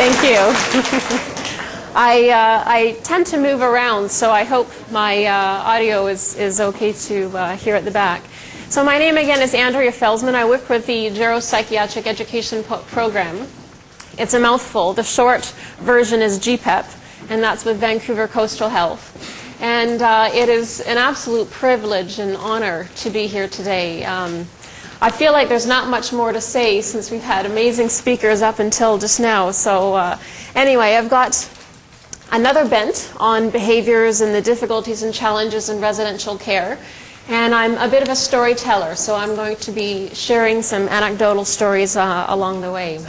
Thank you. I tend to move around, so I hope my audio is okay to hear at the back. So my name again is Andrea Felzmann. I work with the Geropsychiatric Education Program. It's a mouthful. The short version is GPEP, and that's with Vancouver Coastal Health. And it is an absolute privilege and honor to be here today. I feel like there's not much more to say since we've had amazing speakers up until just now. So anyway, I've got another bent on behaviors and the difficulties and challenges in residential care. And I'm a bit of a storyteller, so I'm going to be sharing some anecdotal stories along the way.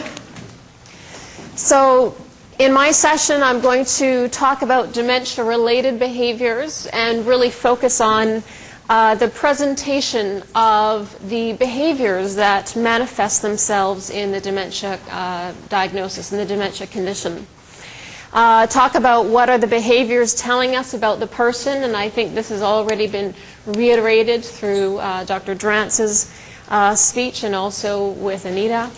So in my session, I'm going to talk about dementia-related behaviors and really focus on the presentation of the behaviors that manifest themselves in the dementia diagnosis and the dementia condition. Talk about what are the behaviors telling us about the person, and I think this has already been reiterated through Dr. Drance's speech and also with Anita.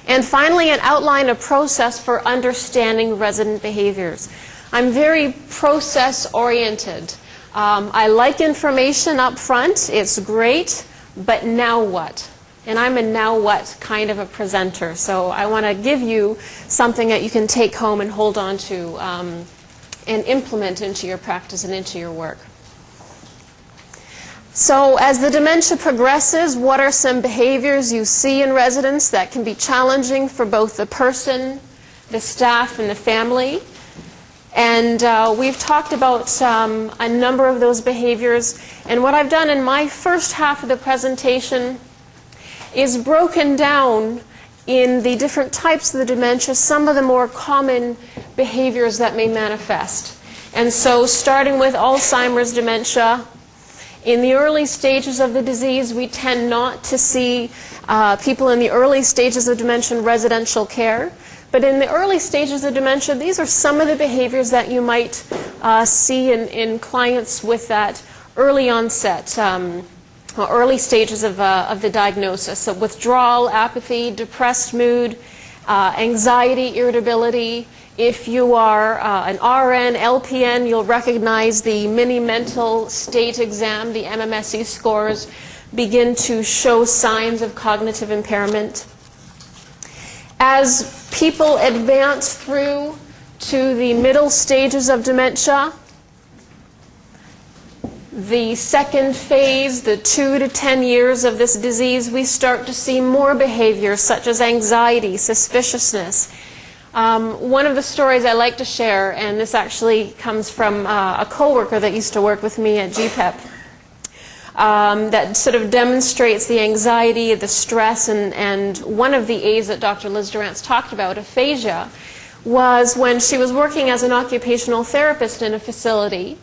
And finally, an outline of process for understanding resident behaviors. I'm very process-oriented. I like information up front, it's great, but now what? And I'm a now what kind of a presenter, so I want to give you something that you can take home and hold on to and implement into your practice and into your work. So as the dementia progresses, what are some behaviors you see in residents that can be challenging for both the person, the staff, and the family? And we've talked about a number of those behaviors, and what I've done in my first half of the presentation is broken down in the different types of the dementia, some of the more common behaviors that may manifest. And so starting with Alzheimer's dementia, in the early stages of the disease, we tend not to see people in the early stages of dementia in residential care. But in the early stages of dementia, these are some of the behaviors that you might see in clients with that early onset, early stages of the diagnosis. So withdrawal, apathy, depressed mood, anxiety, irritability. If you are an RN, LPN, you'll recognize the mini mental state exam, the MMSE scores begin to show signs of cognitive impairment. As people advance through to the middle stages of dementia, the second phase, the 2 to 10 years of this disease, we start to see more behaviors such as anxiety, suspiciousness. One of the stories I like to share, and this actually comes from a coworker that used to work with me at GPEP, that sort of demonstrates the anxiety, the stress, and one of the A's that Dr. Liz Durant's talked about, aphasia, was when she was working as an occupational therapist in a facility,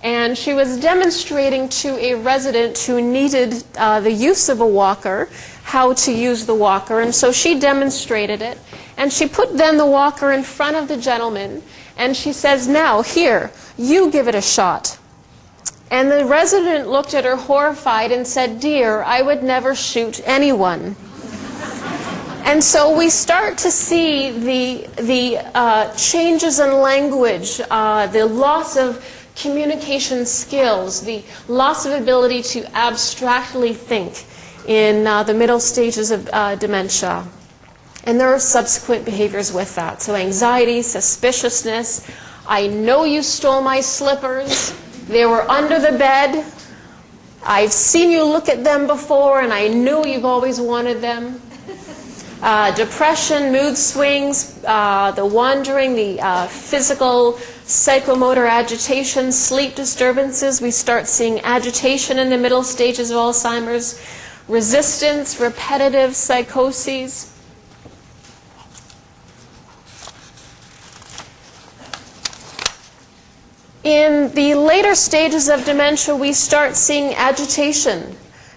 and she was demonstrating to a resident who needed the use of a walker how to use the walker, and so she demonstrated it, and she put then the walker in front of the gentleman, and she says, "Now, here, you give it a shot." And the resident looked at her horrified and said, "Dear, I would never shoot anyone." And so we start to see the changes in language, the loss of communication skills, the loss of ability to abstractly think in the middle stages of dementia. And there are subsequent behaviors with that. So anxiety, suspiciousness, "I know you stole my slippers. They were under the bed. I've seen you look at them before, and I know you've always wanted them." Depression, mood swings, the wandering, the physical, psychomotor agitation, sleep disturbances. We start seeing agitation in the middle stages of Alzheimer's. Resistance, repetitive psychoses. In the later stages of dementia, we start seeing agitation,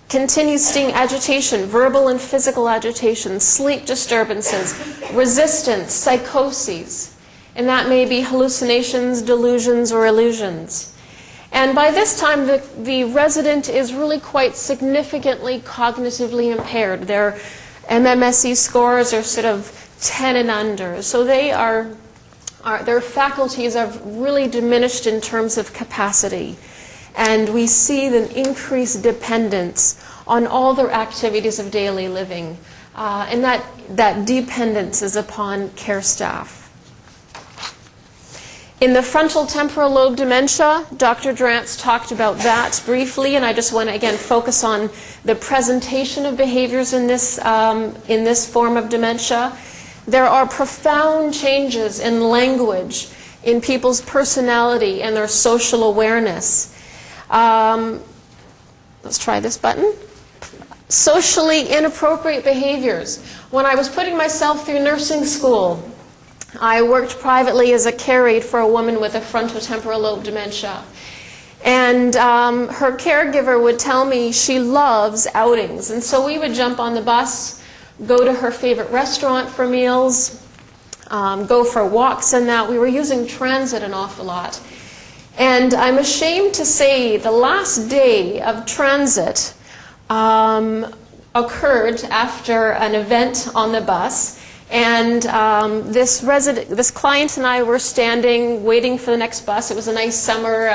continue seeing agitation, verbal and physical agitation, sleep disturbances, resistance, psychoses. And that may be hallucinations, delusions, or illusions. And by this time, the resident is really quite significantly cognitively impaired. Their MMSE scores are sort of 10 and under. So their faculties are really diminished in terms of capacity. And we see the increased dependence on all their activities of daily living. And that dependence is upon care staff. In the frontal temporal lobe dementia, Dr. Drance talked about that briefly, and I just want to again focus on the presentation of behaviors in this form of dementia. There are profound changes in language, in people's personality and their social awareness. Let's try this button. Socially inappropriate behaviors. When I was putting myself through nursing school, I worked privately as a care aide for a woman with a frontotemporal lobe dementia. And her caregiver would tell me she loves outings. And so we would jump on the bus, go to her favorite restaurant for meals, go for walks and that. We were using transit an awful lot. And I'm ashamed to say the last day of transit occurred after an event on the bus. And this client and I were standing, waiting for the next bus. It was a nice summer,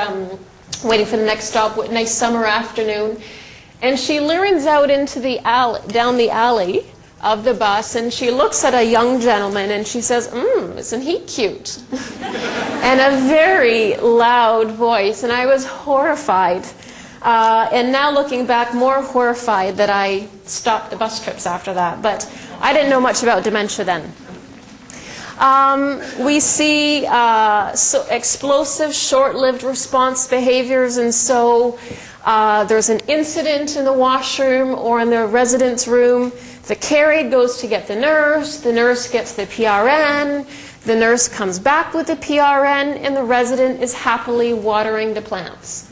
waiting for the next stop, nice summer afternoon. And she leans out into the alley, down the alley of the bus, and she looks at a young gentleman and she says, isn't he cute? And a very loud voice, and I was horrified. And now looking back, more horrified that I stopped the bus trips after that. But I didn't know much about dementia then. We see explosive, short-lived response behaviors, and so there's an incident in the washroom or in the residence room. The care aide goes to get the nurse gets the PRN, the nurse comes back with the PRN, and the resident is happily watering the plants.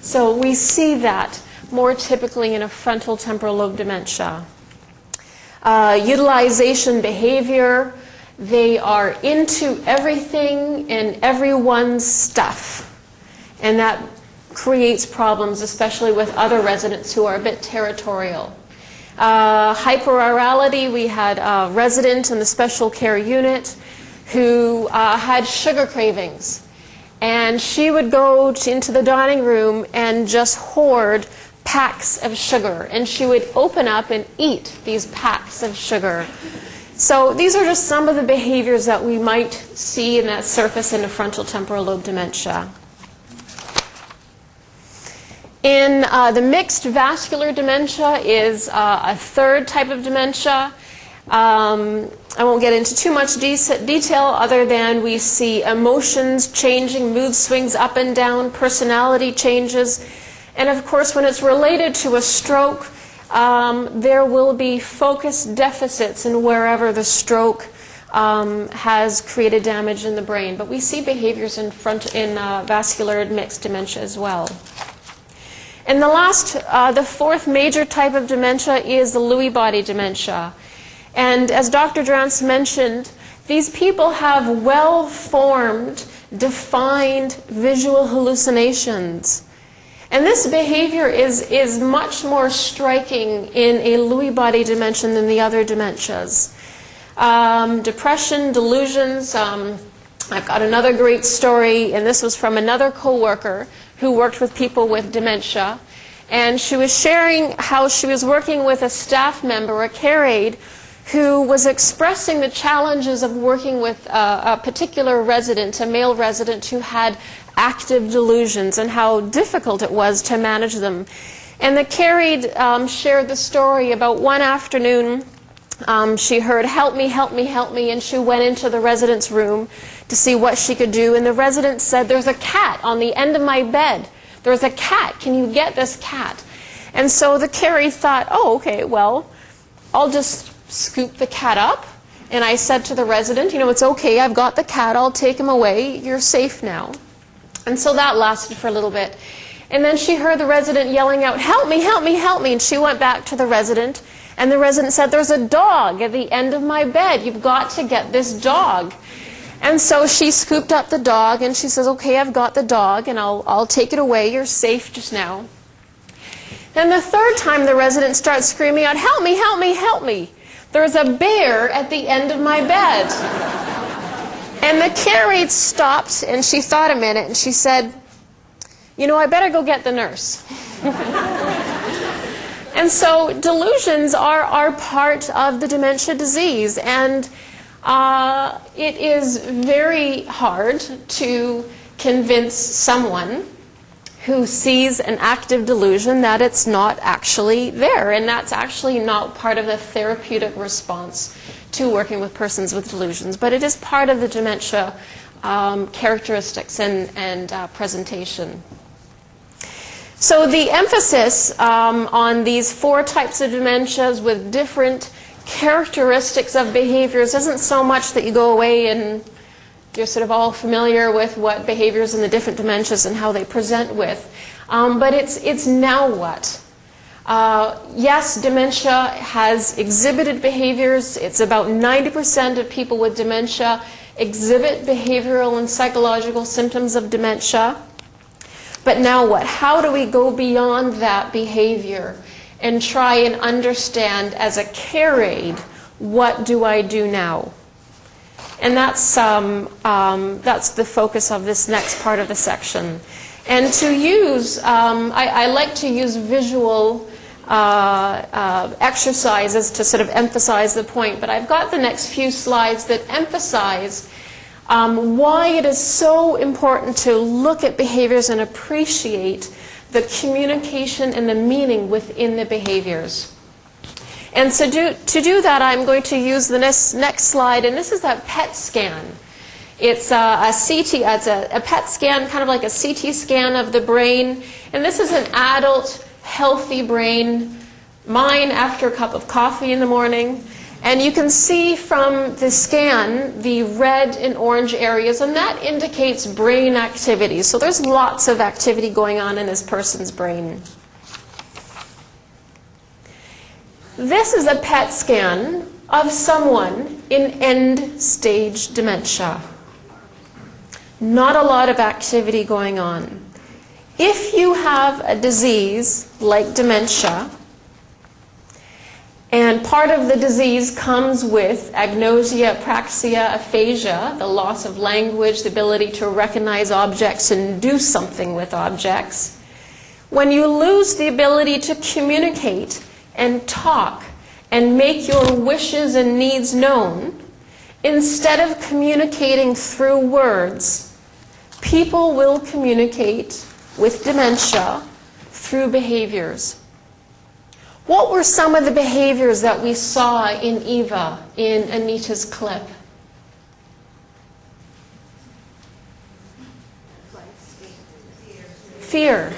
So we see that more typically in a frontal temporal lobe dementia. Utilization behavior, they are into everything and everyone's stuff. And that creates problems, especially with other residents who are a bit territorial. Hyperorality, we had a resident in the special care unit who had sugar cravings. And she would go into the dining room and just hoard packs of sugar. And she would open up and eat these packs of sugar. So these are just some of the behaviors that we might see in that surface in the frontal temporal lobe dementia. In the mixed vascular dementia is a third type of dementia. I won't get into too much detail other than we see emotions changing, mood swings up and down, personality changes. And of course, when it's related to a stroke, there will be focus deficits in wherever the stroke has created damage in the brain. But we see behaviors in vascular mixed dementia as well. And the fourth major type of dementia is the Lewy body dementia. And as Dr. Drance mentioned, these people have well-formed, defined visual hallucinations. And this behavior is much more striking in a Lewy body dementia than the other dementias. Depression, delusions. I've got another great story, and this was from another coworker who worked with people with dementia. And she was sharing how she was working with a staff member, a care aide, who was expressing the challenges of working with a particular resident, a male resident who had active delusions, and how difficult it was to manage them. And the care aide shared the story about one afternoon she heard, "Help me, help me, help me," and she went into the resident's room to see what she could do. And the resident said, "There's a cat on the end of my bed. There's a cat. Can you get this cat?" And so the care aide thought, "Oh, okay, well, I'll just scoop the cat up." And I said to the resident, "It's okay, I've got the cat, I'll take him away, you're safe now." And so that lasted for a little bit. And then she heard the resident yelling out, "Help me, help me, help me." And she went back to the resident, and the resident said, "There's a dog at the end of my bed, you've got to get this dog." And so she scooped up the dog, and she says, "Okay, I've got the dog, and I'll take it away, you're safe just now." Then the third time the resident starts screaming out, "Help me, help me, help me." there's a bear at the end of my bed. And the care aide stopped, and she thought a minute, and she said, you know, I better go get the nurse. And so delusions are part of the dementia disease, and it is very hard to convince someone who sees an active delusion that it's not actually there, and that's actually not part of the therapeutic response to working with persons with delusions, but it is part of the dementia characteristics and presentation. So the emphasis on these 4 types of dementias with different characteristics of behaviors isn't so much that you go away and you're sort of all familiar with what behaviors in the different dementias and how they present with. But it's now what? Yes, dementia has exhibited behaviors. It's about 90% of people with dementia exhibit behavioral and psychological symptoms of dementia. But now what? How do we go beyond that behavior and try and understand as a care aide, what do I do now? And that's the focus of this next part of the section. And to use, I like to use visual exercises to sort of emphasize the point, but I've got the next few slides that emphasize why it is so important to look at behaviors and appreciate the communication and the meaning within the behaviors. And so to do that, I'm going to use the next slide, and this is that PET scan. It's a PET scan, kind of like a CT scan of the brain, and this is an adult, healthy brain, mine after a cup of coffee in the morning. And you can see from the scan the red and orange areas, and that indicates brain activity. So there's lots of activity going on in this person's brain. This is a PET scan of someone in end-stage dementia. Not a lot of activity going on. If you have a disease like dementia, and part of the disease comes with agnosia, apraxia, aphasia, the loss of language, the ability to recognize objects and do something with objects. When you lose the ability to communicate and talk and make your wishes and needs known, instead of communicating through words, people will communicate with dementia through behaviors. What were some of the behaviors that we saw in Eva in Anita's clip? Fear.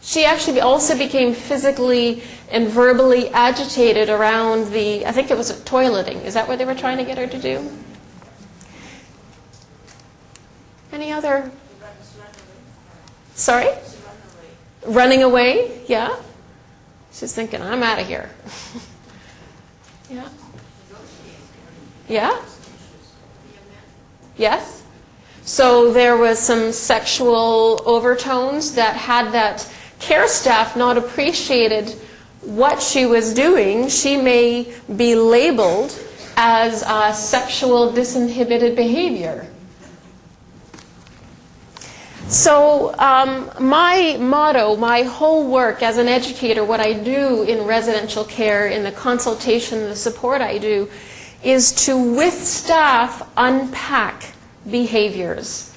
She actually also became physically and verbally agitated around the, I think it was toileting. Is that what they were trying to get her to do? Any other? Sorry? Running away, yeah. She's thinking, I'm out of here. Yeah. Yeah? Yes? So there was some sexual overtones that had that care staff not appreciated what she was doing. She may be labeled as a sexual disinhibited behavior. So my motto, my whole work as an educator, what I do in residential care, in the consultation, the support I do, is to, with staff, unpack behaviors.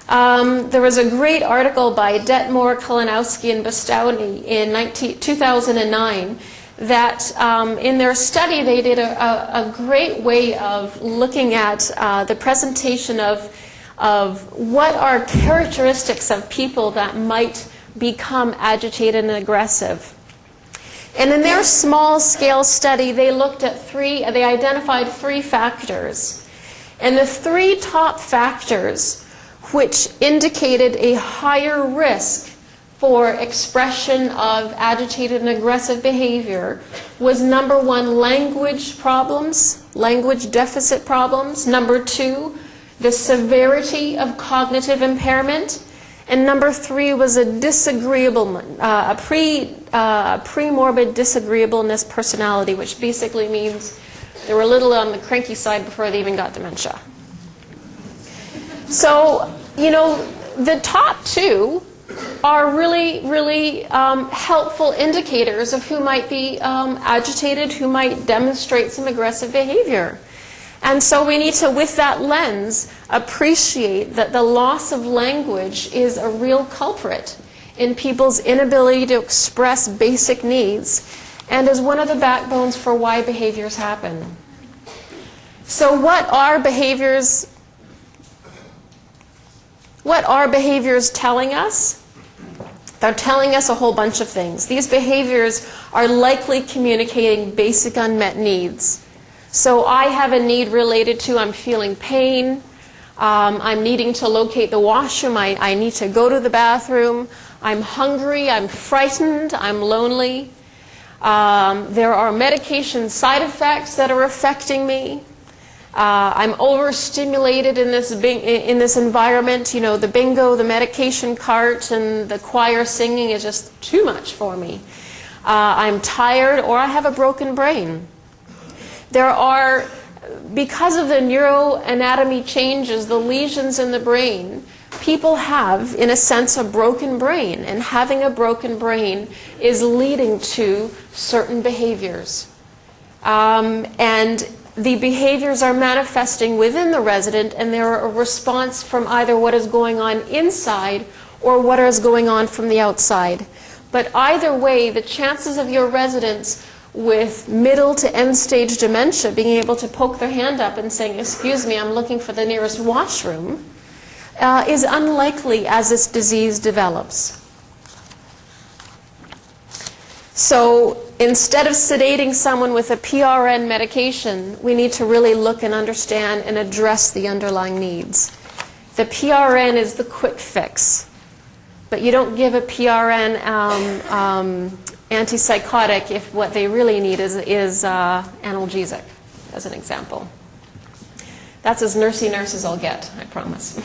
There was a great article by Detmore, Kalinowski, and Bastowny in 2009 that in their study they did a great way of looking at the presentation of what are characteristics of people that might become agitated and aggressive. And in their small scale study, they looked at they identified 3 factors. And the 3 top factors which indicated a higher risk for expression of agitated and aggressive behavior was number 1, language problems, language deficit problems. Number 2, the severity of cognitive impairment. And number 3 was a pre-morbid disagreeableness personality, which basically means they were a little on the cranky side before they even got dementia. So, you know, the top 2 are really, really helpful indicators of who might be agitated, who might demonstrate some aggressive behavior. And so we need to, with that lens, appreciate that the loss of language is a real culprit in people's inability to express basic needs and is one of the backbones for why behaviors happen. So what are behaviors telling us? They're telling us a whole bunch of things. These behaviors are likely communicating basic unmet needs. So I have a need related to I'm feeling pain, I'm needing to locate the washroom, I need to go to the bathroom, I'm hungry, I'm frightened, I'm lonely. There are medication side effects that are affecting me. I'm overstimulated in this environment. You know, the bingo, the medication cart, and the choir singing is just too much for me. I'm tired, or I have a broken brain. There are, because of the neuroanatomy changes, the lesions in the brain, people have, in a sense, a broken brain. And having a broken brain is leading to certain behaviors. And the behaviors are manifesting within the resident, and they're a response from either what is going on inside or what is going on from the outside. But either way, the chances of your residents with middle to end stage dementia being able to poke their hand up and saying, "Excuse me, I'm looking for the nearest washroom," is unlikely as this disease develops. So instead of sedating someone with a PRN medication, we need to really look and understand and address the underlying needs. The PRN is the quick fix, but you don't give a PRN antipsychotic if what they really need is analgesic, as an example. That's as nursey nurse as I'll get, I promise.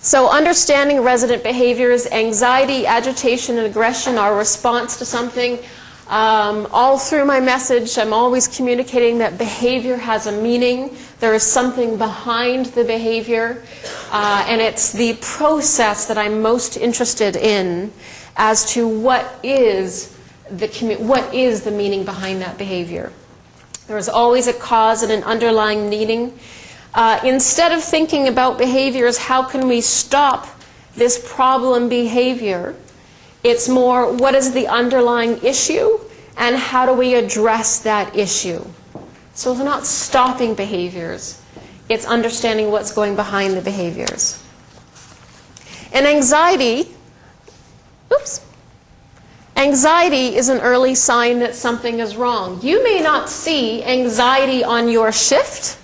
So understanding resident behaviors, anxiety, agitation, and aggression are a response to something. All through my message, I'm always communicating that behavior has a meaning. There is something behind the behavior, and it's the process that I'm most interested in as to what is the meaning behind that behavior. There is always a cause and an underlying meaning. Instead of thinking about behaviors, how can we stop this problem behavior? It's more, what is the underlying issue, and how do we address that issue? So it's not stopping behaviors, it's understanding what's going behind the behaviors. And anxiety is an early sign that something is wrong. You may not see anxiety on your shift,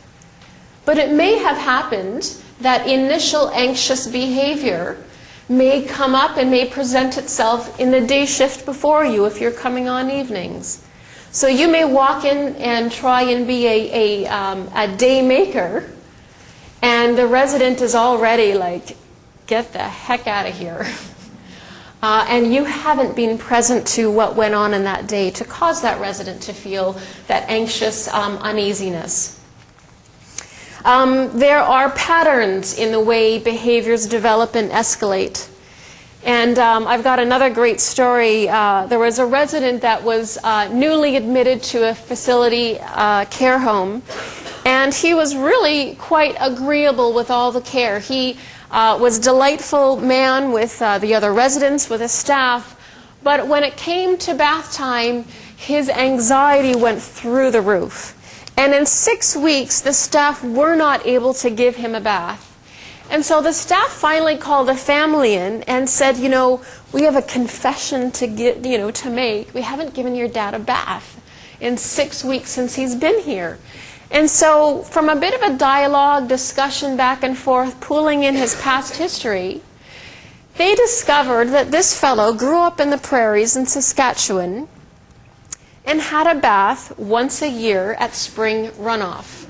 but it may have happened that initial anxious behavior may come up and may present itself in the day shift before you if you're coming on evenings. So you may walk in and try and be a day maker, and the resident is already like, get the heck out of here. And you haven't been present to what went on in that day to cause that resident to feel that anxious uneasiness. There are patterns in the way behaviors develop and escalate. And I've got another great story. There was a resident that was newly admitted to a facility care home, and he was really quite agreeable with all the care. He was a delightful man with the other residents, with his staff, but when it came to bath time, his anxiety went through the roof. And in 6 weeks, the staff were not able to give him a bath. And so the staff finally called the family in and said, you know, we have a confession to make. We haven't given your dad a bath in 6 weeks since he's been here. And so from a bit of a dialogue, discussion back and forth, pulling in his past history, they discovered that this fellow grew up in the prairies in Saskatchewan and had a bath once a year at spring runoff.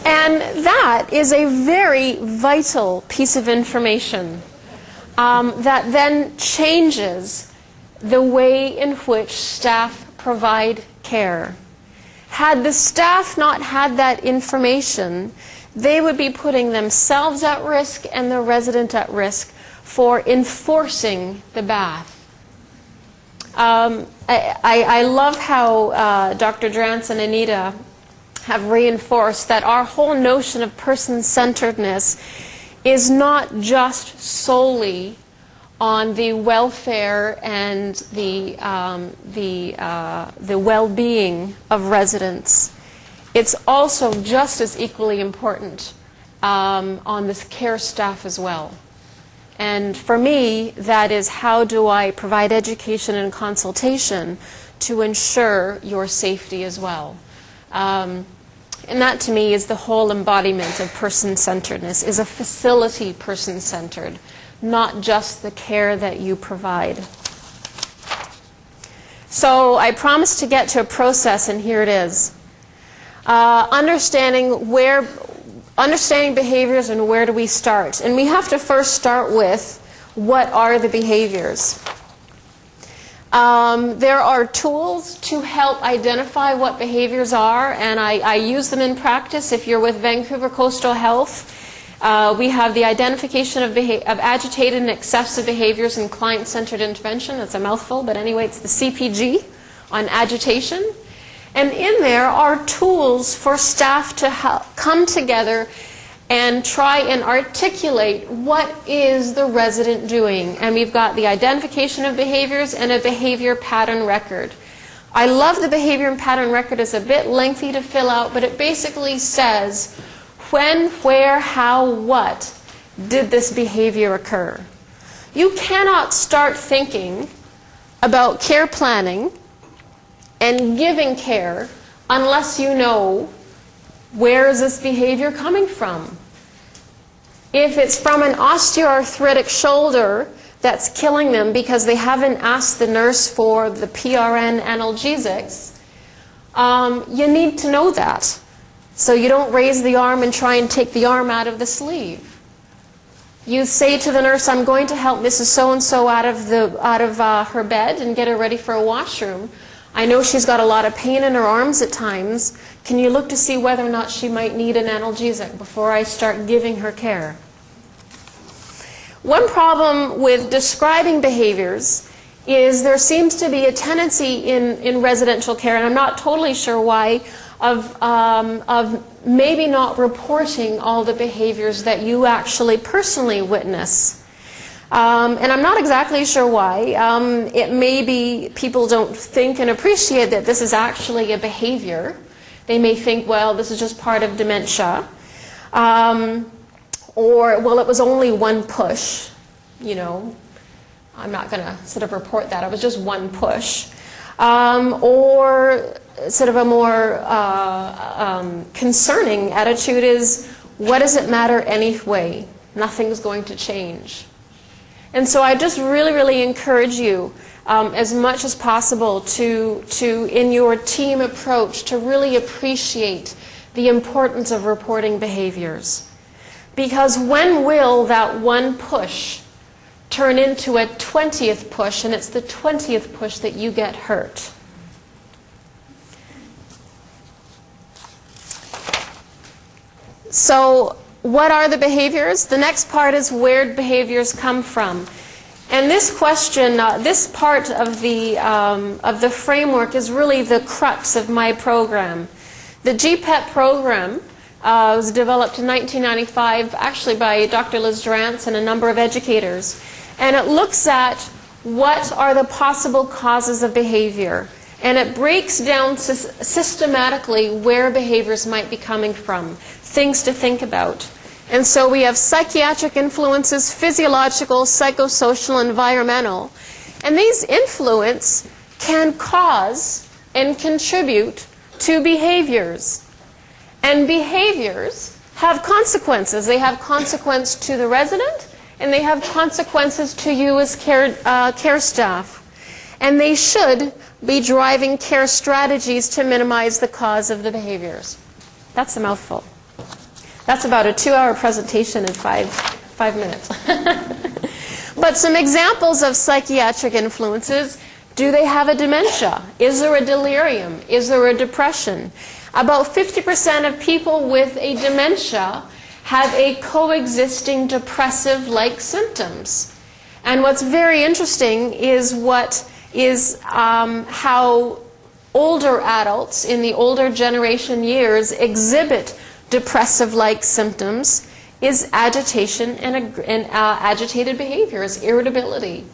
And that is a very vital piece of information that then changes the way in which staff provide care. Had the staff not had that information, they would be putting themselves at risk and the resident at risk for enforcing the bath. I love how Dr. Drance and Anita have reinforced that our whole notion of person-centeredness is not just solely on the welfare and the well-being of residents. It's also just as equally important on this care staff as well. And for me, that is, how do I provide education and consultation to ensure your safety as well? And that to me is the whole embodiment of person-centeredness, is a facility person-centered, not just the care that you provide. So I promised to get to a process, and here it is. Understanding behaviors and where do we start. And we have to first start with, what are the behaviors? There are tools to help identify what behaviors are, and I use them in practice. If you're with Vancouver Coastal Health, we have the identification of agitated and excessive behaviors in client-centered intervention. That's a mouthful, but anyway, it's the CPG on agitation. And in there are tools for staff to come together and try and articulate what is the resident doing. And we've got the identification of behaviors and a behavior pattern record. I love the behavior and pattern record. It's a bit lengthy to fill out, but it basically says when, where, how, what did this behavior occur. You cannot start thinking about care planning and giving care unless you know, where is this behavior coming from? If it's from an osteoarthritic shoulder that's killing them because they haven't asked the nurse for the PRN analgesics, you need to know that. So you don't raise the arm and try and take the arm out of the sleeve. You say to the nurse, I'm going to help Mrs. So-and-so out of her bed and get her ready for a washroom. I know she's got a lot of pain in her arms at times. Can you look to see whether or not she might need an analgesic before I start giving her care? One problem with describing behaviors is there seems to be a tendency in residential care, and I'm not totally sure why, of maybe not reporting all the behaviors that you actually personally witness. And I'm not exactly sure why. It may be people don't think and appreciate that this is actually a behavior. They may think, well, this is just part of dementia. Or, well, it was only one push. You know, I'm not going to sort of report that. It was just one push. Or sort of a more concerning attitude is, what does it matter anyway? Nothing's going to change. And so I just really encourage you as much as possible to in your team approach, to really appreciate the importance of reporting behaviors. Because when will that one push turn into a 20th push, and it's the 20th push that you get hurt? So what are the behaviors? The next part is, where do behaviors come from? And this question, this part of the framework is really the crux of my program. The GPEP program was developed in 1995, actually by Dr. Liz Drance and a number of educators. And it looks at what are the possible causes of behavior. And it breaks down systematically where behaviors might be coming from, things to think about. And so we have psychiatric influences, physiological, psychosocial, environmental. And these influences can cause and contribute to behaviors. And behaviors have consequences. They have consequence to the resident, and they have consequences to you as care staff. And they should be driving care strategies to minimize the cause of the behaviors. That's a mouthful. That's about a 2-hour presentation in five minutes. But some examples of psychiatric influences: do they have a dementia? Is there a delirium? Is there a depression? About 50% of people with a dementia have a coexisting depressive-like symptoms. And what's very interesting is how older adults in the older generation years exhibit depressive-like symptoms is agitation and agitated behaviors, irritability.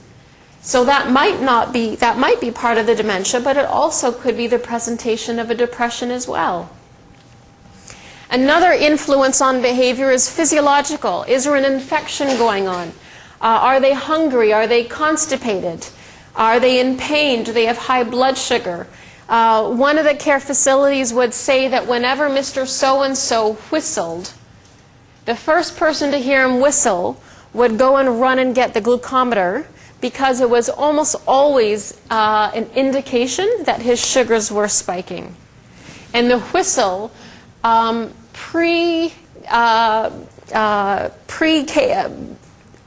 So that might be part of the dementia, but it also could be the presentation of a depression as well. Another influence on behavior is physiological. Is there an infection going on? Are they hungry? Are they constipated? Are they in pain? Do they have high blood sugar? One of the care facilities would say that whenever Mr. So-and-so whistled, the first person to hear him whistle would go and run and get the glucometer, because it was almost always an indication that his sugars were spiking. And the whistle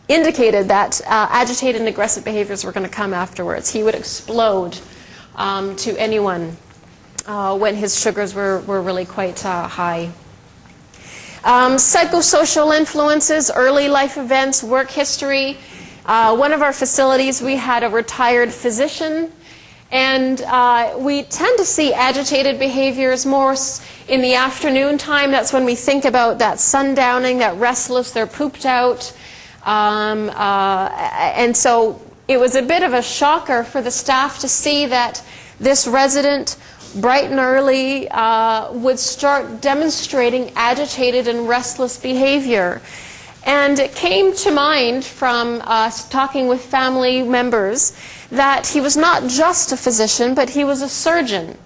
indicated that agitated and aggressive behaviors were going to come afterwards. He would explode to anyone when his sugars were really quite high. Psychosocial influences, early life events, work history. One of our facilities, we had a retired physician, and we tend to see agitated behaviors more in the afternoon time. That's when we think about that sundowning, that restless, they're pooped out. And so it was a bit of a shocker for the staff to see that this resident, bright and early, would start demonstrating agitated and restless behavior. And it came to mind from us talking with family members that he was not just a physician, but he was a surgeon.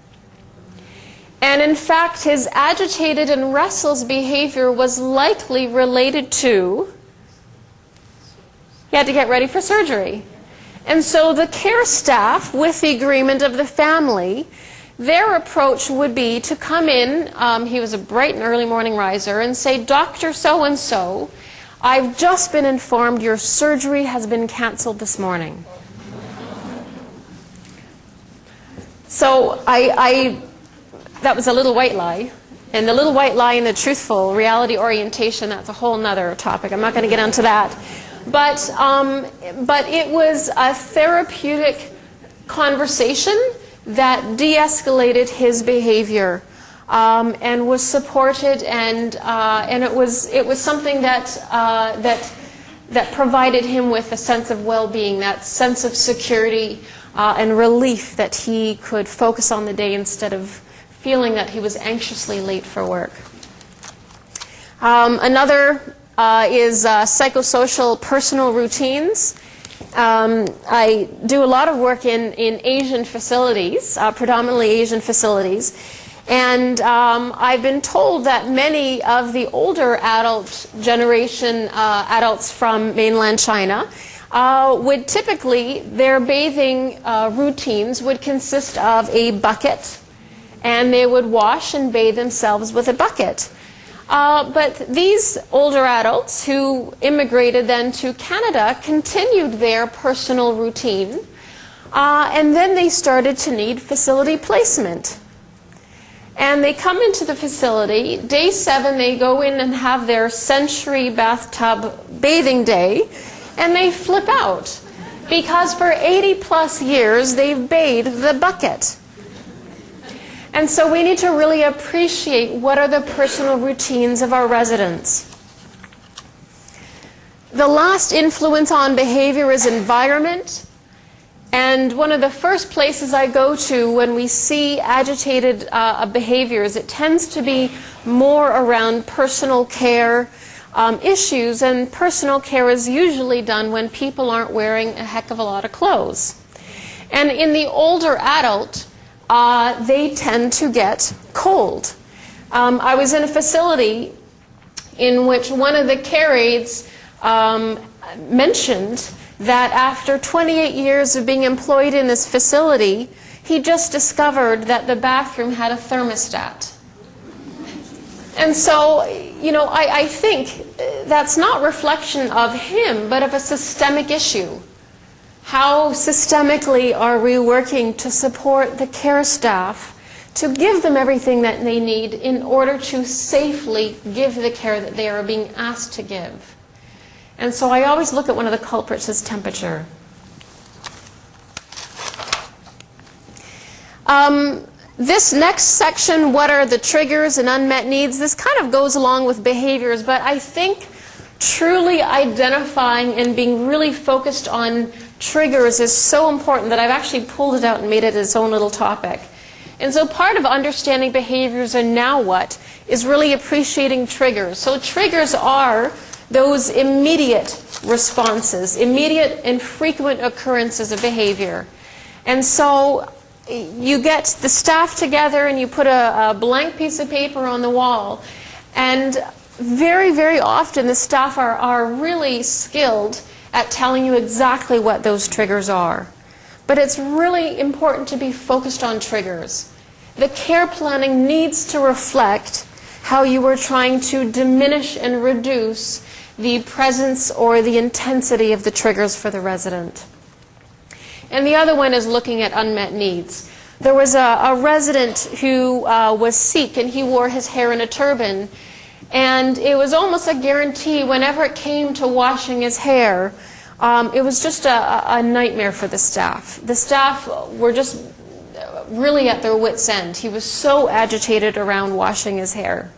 And in fact, his agitated and restless behavior was likely related to, he had to get ready for surgery. And so the care staff, with the agreement of the family, their approach would be to come in, he was a bright and early morning riser, and say, "Dr. So-and-so, I've just been informed your surgery has been canceled this morning." So that was a little white lie. And the little white lie and the truthful reality orientation, that's a whole nother topic. I'm not going to get into that. But it was a therapeutic conversation that de-escalated his behavior. And was supported, and it was something that provided him with a sense of well-being, that sense of security and relief that he could focus on the day instead of feeling that he was anxiously late for work. Another is psychosocial personal routines. I do a lot of work in Asian facilities, predominantly Asian facilities. And I've been told that many of the older adult generation adults from mainland China would typically, their bathing routines would consist of a bucket, and they would wash and bathe themselves with a bucket. But these older adults who immigrated then to Canada continued their personal routine, and then they started to need facility placement. And they come into the facility. Day 7, they go in and have their century bathtub bathing day, and they flip out because for 80-plus years they've bathed the bucket. And so we need to really appreciate what are the personal routines of our residents. The last influence on behavior is environment. And one of the first places I go to when we see agitated behaviors, it tends to be more around personal care issues, and personal care is usually done when people aren't wearing a heck of a lot of clothes. And in the older adult, they tend to get cold. I was in a facility in which one of the care aides mentioned that after 28 years of being employed in this facility, he just discovered that the bathroom had a thermostat. And so, I think that's not reflection of him, but of a systemic issue. How systemically are we working to support the care staff to give them everything that they need in order to safely give the care that they are being asked to give? And so I always look at one of the culprits as temperature. This next section, what are the triggers and unmet needs, this kind of goes along with behaviors, but I think truly identifying and being really focused on triggers is so important that I've actually pulled it out and made it its own little topic. And so part of understanding behaviors and now what is really appreciating triggers. So triggers are those immediate responses, immediate and frequent occurrences of behavior. And so you get the staff together and you put a blank piece of paper on the wall, and very, very often the staff are really skilled at telling you exactly what those triggers are. But it's really important to be focused on triggers. The care planning needs to reflect how you are trying to diminish and reduce the presence or the intensity of the triggers for the resident. And the other one is looking at unmet needs. There was a resident who was Sikh, and he wore his hair in a turban. And it was almost a guarantee whenever it came to washing his hair, it was just a nightmare for the staff. The staff were just really at their wits' end. He was so agitated around washing his hair.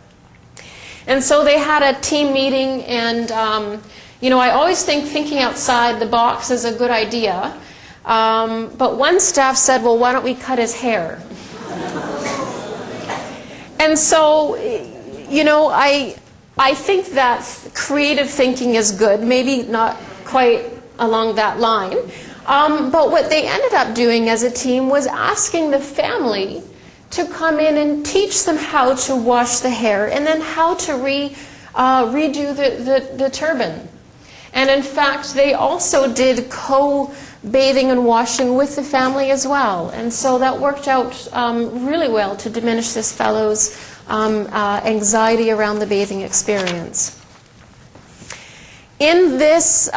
And so they had a team meeting, and I always think thinking outside the box is a good idea. But one staff said, well, why don't we cut his hair? And so, I think that creative thinking is good, maybe not quite along that line. But what they ended up doing as a team was asking the family to come in and teach them how to wash the hair and then how to redo the turban. And in fact, they also did co-bathing and washing with the family as well. And so that worked out really well to diminish this fellow's anxiety around the bathing experience. In this,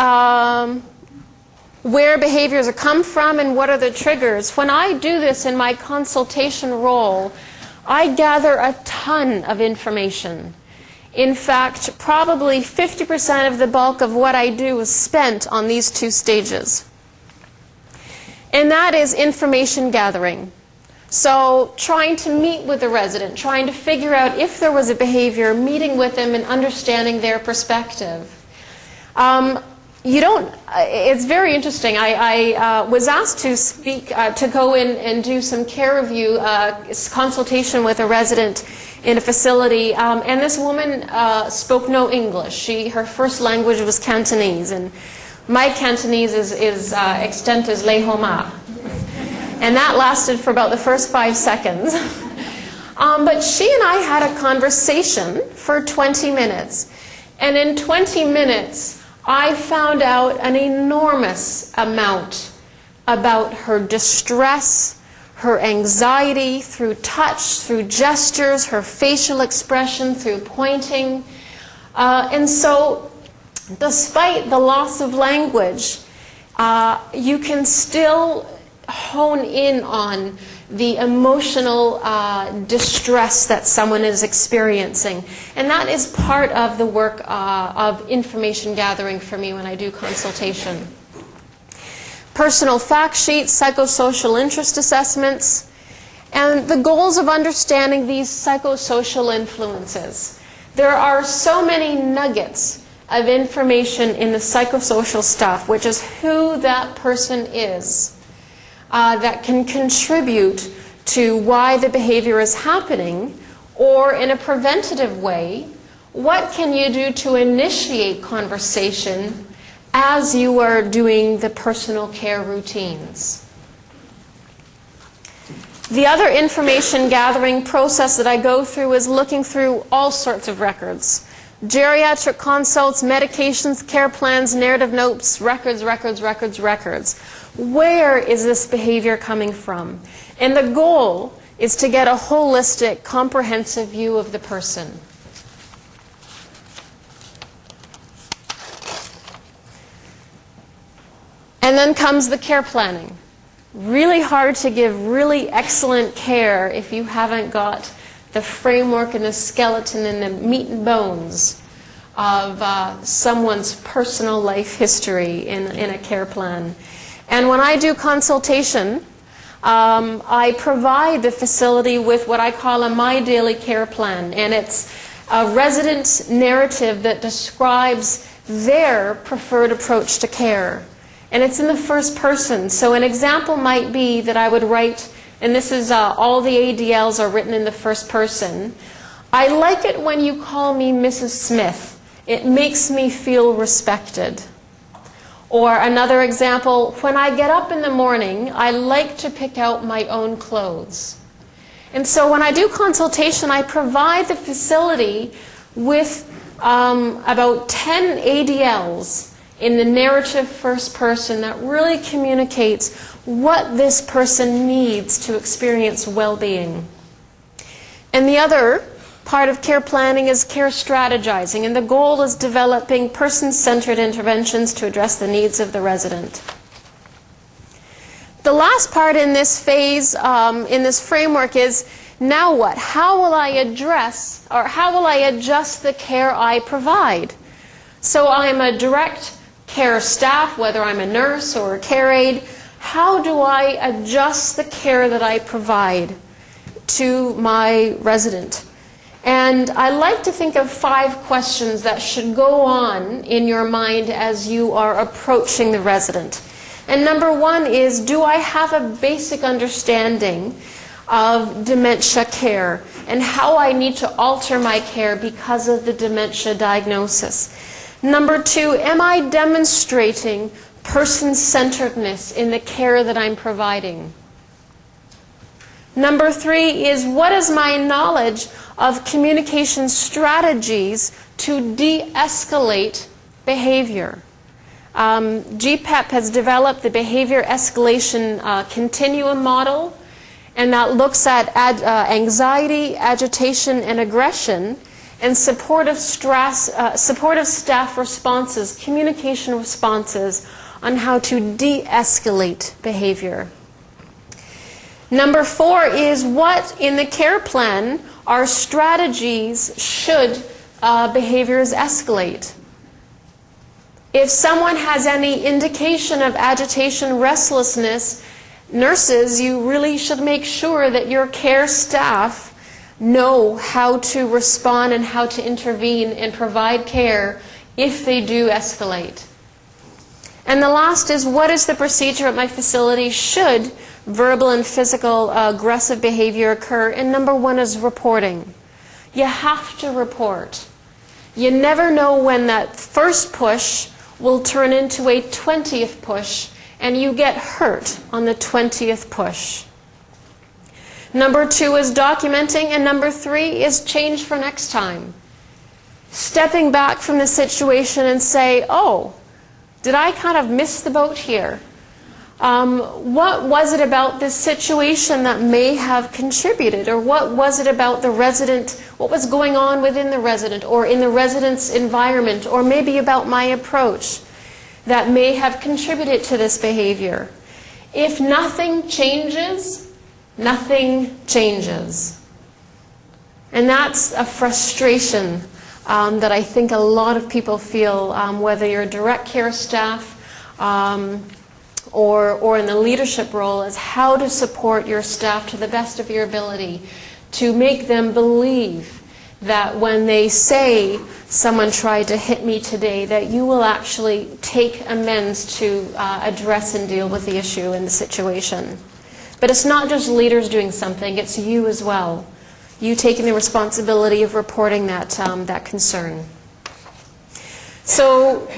where behaviors come from and what are the triggers, when I do this in my consultation role, I gather a ton of information. In fact, probably 50% of the bulk of what I do is spent on these two stages. And that is information gathering. So trying to meet with the resident, trying to figure out if there was a behavior, meeting with them and understanding their perspective. It's very interesting. I was asked to speak, to go in and do some care review, consultation with a resident in a facility, and this woman spoke no English. Her first language was Cantonese, and my Cantonese is extent as le homa. And that lasted for about the first 5 seconds. But she and I had a conversation for 20 minutes. And in 20 minutes, I found out an enormous amount about her distress, her anxiety through touch, through gestures, her facial expression, through pointing. And so, despite the loss of language, you can still hone in on the emotional distress that someone is experiencing. And that is part of the work of information gathering for me when I do consultation. Personal fact sheets, psychosocial interest assessments, and the goals of understanding these psychosocial influences. There are so many nuggets of information in the psychosocial stuff, which is who that person is, that can contribute to why the behavior is happening, or in a preventative way, what can you do to initiate conversation as you are doing the personal care routines. The other information gathering process that I go through is looking through all sorts of records. Geriatric consults, medications, care plans, narrative notes, records. Where is this behavior coming from? And the goal is to get a holistic, comprehensive view of the person. And then comes the care planning. Really hard to give really excellent care if you haven't got the framework and the skeleton and the meat and bones of someone's personal life history in a care plan. And when I do consultation, I provide the facility with what I call a My Daily Care Plan, and it's a resident narrative that describes their preferred approach to care. And it's in the first person. So an example might be that I would write, and this is all the ADLs are written in the first person. I like it when you call me Mrs. Smith. It makes me feel respected. Or another example, when I get up in the morning, I like to pick out my own clothes. And so when I do consultation, I provide the facility with about 10 ADLs in the narrative first person that really communicates what this person needs to experience well-being. And the other part of care planning is care strategizing, and the goal is developing person-centered interventions to address the needs of the resident. The last part in this phase, in this framework, is now what? How will I address, or how will I adjust the care I provide? So I'm a direct care staff, whether I'm a nurse or a care aide. How do I adjust the care that I provide to my resident? And I like to think of 5 questions that should go on in your mind as you are approaching the resident. And number 1 is, do I have a basic understanding of dementia care and how I need to alter my care because of the dementia diagnosis? Number 2, am I demonstrating person-centeredness in the care that I'm providing? Number 3 is, what is my knowledge of communication strategies to de-escalate behavior? GPEP has developed the behavior escalation continuum model, and that looks at anxiety, agitation, and aggression, and supportive staff responses, communication responses on how to de-escalate behavior. Number 4 is, what in the care plan are strategies should behaviors escalate? If someone has any indication of agitation, restlessness, nurses, you really should make sure that your care staff know how to respond and how to intervene and provide care if they do escalate. And the last is, what is the procedure at my facility should verbal and physical aggressive behavior occur? And number 1 is reporting. You have to report. You never know when that first push will turn into a 20th push and you get hurt on the 20th push. Number 2 is documenting, and number 3 is change for next time. Stepping back from the situation and say, oh, did I kind of miss the boat here? What was it about this situation that may have contributed? Or what was it about the resident, what was going on within the resident or in the resident's environment, or maybe about my approach that may have contributed to this behavior? If nothing changes, nothing changes. And that's a frustration that I think a lot of people feel, whether you're direct care staff or in the leadership role, is how to support your staff to the best of your ability to make them believe that when they say someone tried to hit me today, that you will actually take amends to address and deal with the issue and the situation. But it's not just leaders doing something, it's you as well. You taking the responsibility of reporting that, that concern. So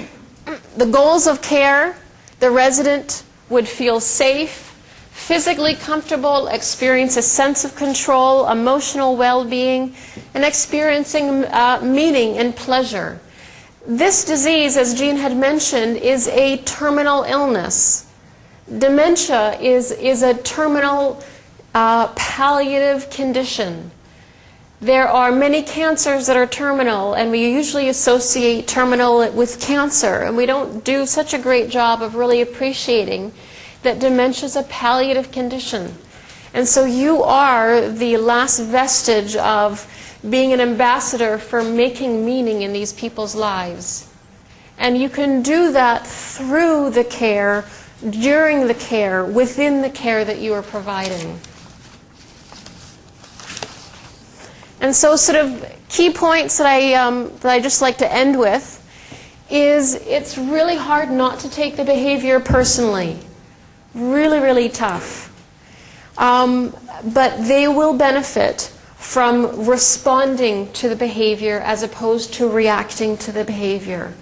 the goals of care: the resident would feel safe, physically comfortable, experience a sense of control, emotional well-being, and experiencing meaning and pleasure. This disease, as Jean had mentioned, is a terminal illness. Dementia is a terminal palliative condition. There are many cancers that are terminal, and we usually associate terminal with cancer, and we don't do such a great job of really appreciating that dementia is a palliative condition. And so you are the last vestige of being an ambassador for making meaning in these people's lives. And you can do that through the care, during the care, within the care that you are providing. And so sort of key points that I just like to end with is it's really hard not to take the behavior personally. Really, really tough. But they will benefit from responding to the behavior as opposed to reacting to the behavior.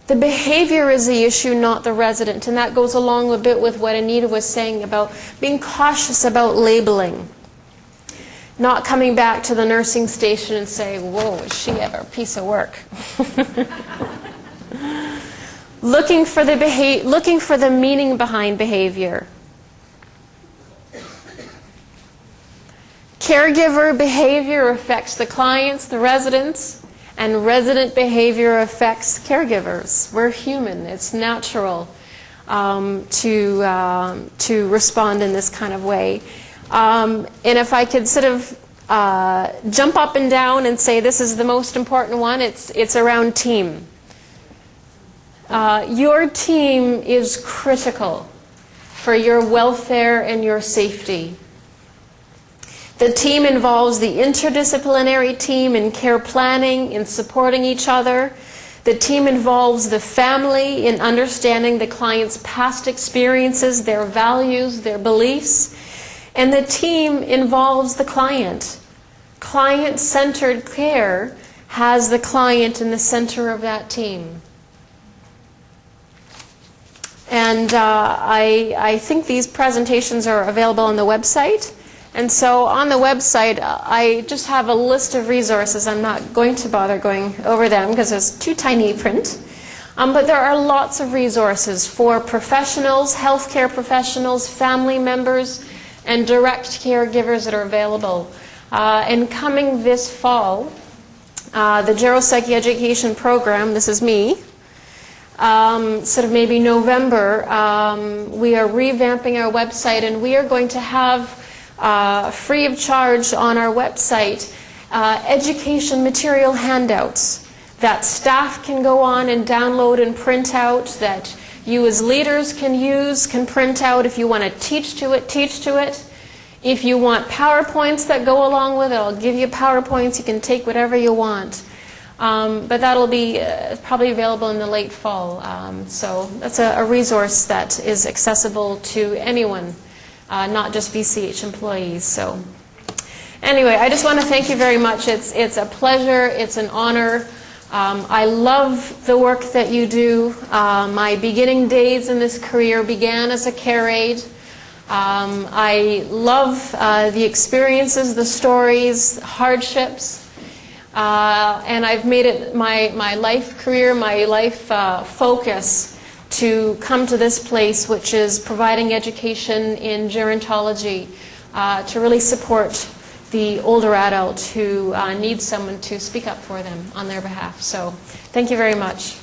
The behavior is the issue, not the resident, and that goes along a bit with what Anita was saying about being cautious about labeling. Not coming back to the nursing station and saying, whoa, is she ever a piece of work? Looking for the meaning behind behavior. Caregiver behavior affects the clients, the residents, and resident behavior affects caregivers. We're human. It's natural to respond in this kind of way. And if I could sort of jump up and down and say this is the most important one, it's around team. Your team is critical for your welfare and your safety. The team involves the interdisciplinary team in care planning, in supporting each other. The team involves the family in understanding the client's past experiences, their values, their beliefs. And the team involves the client. Client-centered care has the client in the center of that team. And I think these presentations are available on the website. And so on the website, I just have a list of resources. I'm not going to bother going over them because it's too tiny print. But there are lots of resources for professionals, healthcare professionals, family members, and direct caregivers that are available. And coming this fall, the Geropsychiatric program, this is me, sort of maybe November, we are revamping our website, and we are going to have free of charge on our website education material handouts that staff can go on and download and print out, that you as leaders can use, can print out. If you want to teach to it, teach to it. If you want PowerPoints that go along with it, I'll give you PowerPoints. You can take whatever you want. But that'll be probably available in the late fall. So that's a resource that is accessible to anyone, not just VCH employees. So anyway, I just want to thank you very much. It's a pleasure. It's an honor. I love the work that you do. My beginning days in this career began as a care aide. I love the experiences, the stories, hardships, and I've made it my life career, my life focus to come to this place, which is providing education in gerontology to really support the older adult who needs someone to speak up for them on their behalf. So thank you very much.